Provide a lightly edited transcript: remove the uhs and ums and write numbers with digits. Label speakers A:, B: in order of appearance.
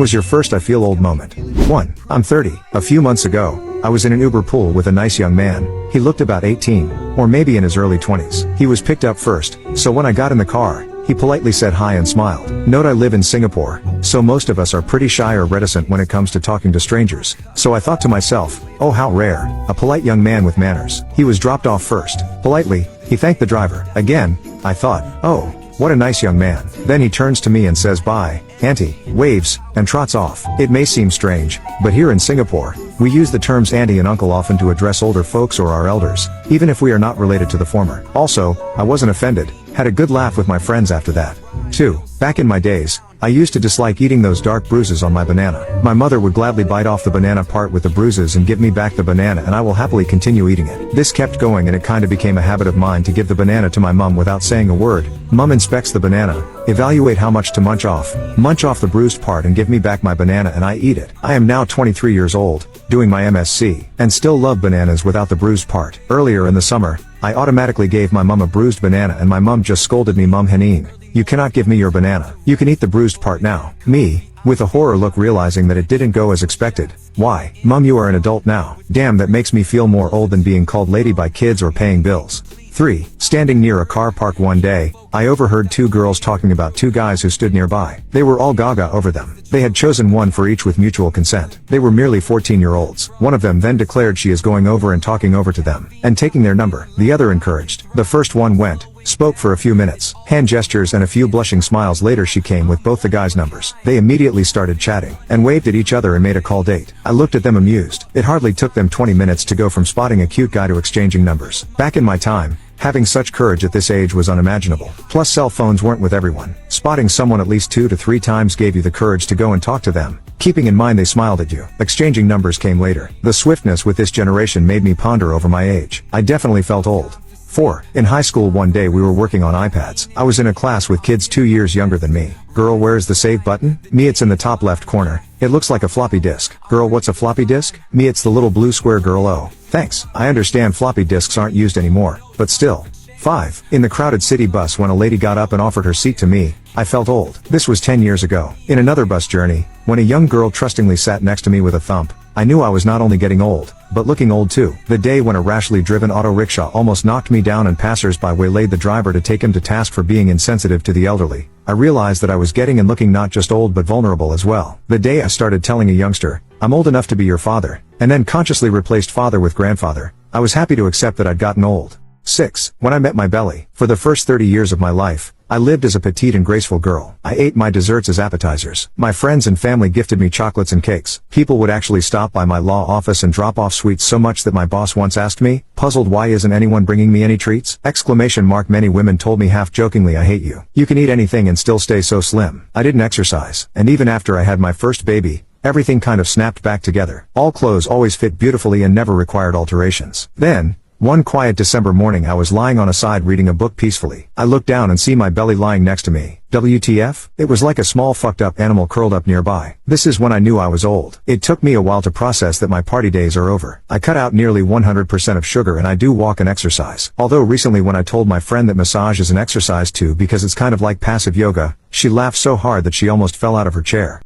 A: Was your first I feel old moment? 1. I'm 30. A few months ago, I was in an Uber pool with a nice young man. He looked about 18, or maybe in his early 20s. He was picked up first, so when I got in the car, he politely said hi and smiled. Note I live in Singapore, so most of us are pretty shy or reticent when it comes to talking to strangers. So I thought to myself, oh how rare, a polite young man with manners. He was dropped off first. Politely, he thanked the driver. Again, I thought, oh, what a nice young man. Then he turns to me and says bye, auntie, waves, and trots off. It may seem strange, but here in Singapore, we use the terms auntie and uncle often to address older folks or our elders, even if we are not related to the former. Also, I wasn't offended, had a good laugh with my friends after that. 2. Back in my days, I used to dislike eating those dark bruises on my banana. My mother would gladly bite off the banana part with the bruises and give me back the banana and I will happily continue eating it. This kept going and it kinda became a habit of mine to give the banana to my mom without saying a word. Mom inspects the banana, evaluate how much to munch off the bruised part and give me back my banana and I eat it. I am now 23 years old, doing my MSc, and still love bananas without the bruised part. Earlier in the summer, I automatically gave my mom a bruised banana and my mom just scolded me, Mom Haneen, you cannot give me your banana. You can eat the bruised part now. Me, with a horror look realizing that it didn't go as expected. Why? Mom, you are an adult now. Damn, that makes me feel more old than being called lady by kids or paying bills. 3. Standing near a car park one day, I overheard two girls talking about two guys who stood nearby. They were all gaga over them. They had chosen one for each with mutual consent. They were merely 14-year-olds. One of them then declared she is going over and talking over to them, and taking their number. The other encouraged. The first one went, spoke for a few minutes, hand gestures and a few blushing smiles later she came with both the guys' numbers. They immediately started chatting, and waved at each other and made a call date. I looked at them amused. It hardly took them 20 minutes to go from spotting a cute guy to exchanging numbers. Back in my time, having such courage at this age was unimaginable. Plus cell phones weren't with everyone. Spotting someone at least 2 to 3 times gave you the courage to go and talk to them, keeping in mind they smiled at you. Exchanging numbers came later. The swiftness with this generation made me ponder over my age. I definitely felt old. 4. In high school one day we were working on iPads. I was in a class with kids 2 years younger than me. Girl, where's the save button? Me, it's in the top left corner. It looks like a floppy disk. Girl, what's a floppy disk? Me, it's the little blue square. Girl, oh, thanks. I understand floppy disks aren't used anymore, but still. 5. In the crowded city bus when a lady got up and offered her seat to me, I felt old. This was 10 years ago. In another bus journey, when a young girl trustingly sat next to me with a thump, I knew I was not only getting old, but looking old too. The day when a rashly driven auto rickshaw almost knocked me down and passers-by waylaid the driver to take him to task for being insensitive to the elderly, I realized that I was getting and looking not just old but vulnerable as well. The day I started telling a youngster, I'm old enough to be your father, and then consciously replaced father with grandfather, I was happy to accept that I'd gotten old. 6. When I met my belly. For the first 30 years of my life, I lived as a petite and graceful girl. I ate my desserts as appetizers. My friends and family gifted me chocolates and cakes. People would actually stop by my law office and drop off sweets so much that my boss once asked me, puzzled, why isn't anyone bringing me any treats? Exclamation mark. Many women told me half jokingly, I hate you. You can eat anything and still stay so slim. I didn't exercise, and even after I had my first baby, everything kind of snapped back together. All clothes always fit beautifully and never required alterations. Then, one quiet December morning I was lying on a side reading a book peacefully. I looked down and see my belly lying next to me. WTF? It was like a small fucked up animal curled up nearby. This is when I knew I was old. It took me a while to process that my party days are over. I cut out nearly 100% of sugar and I do walk and exercise. Although recently when I told my friend that massage is an exercise too because it's kind of like passive yoga, she laughed so hard that she almost fell out of her chair.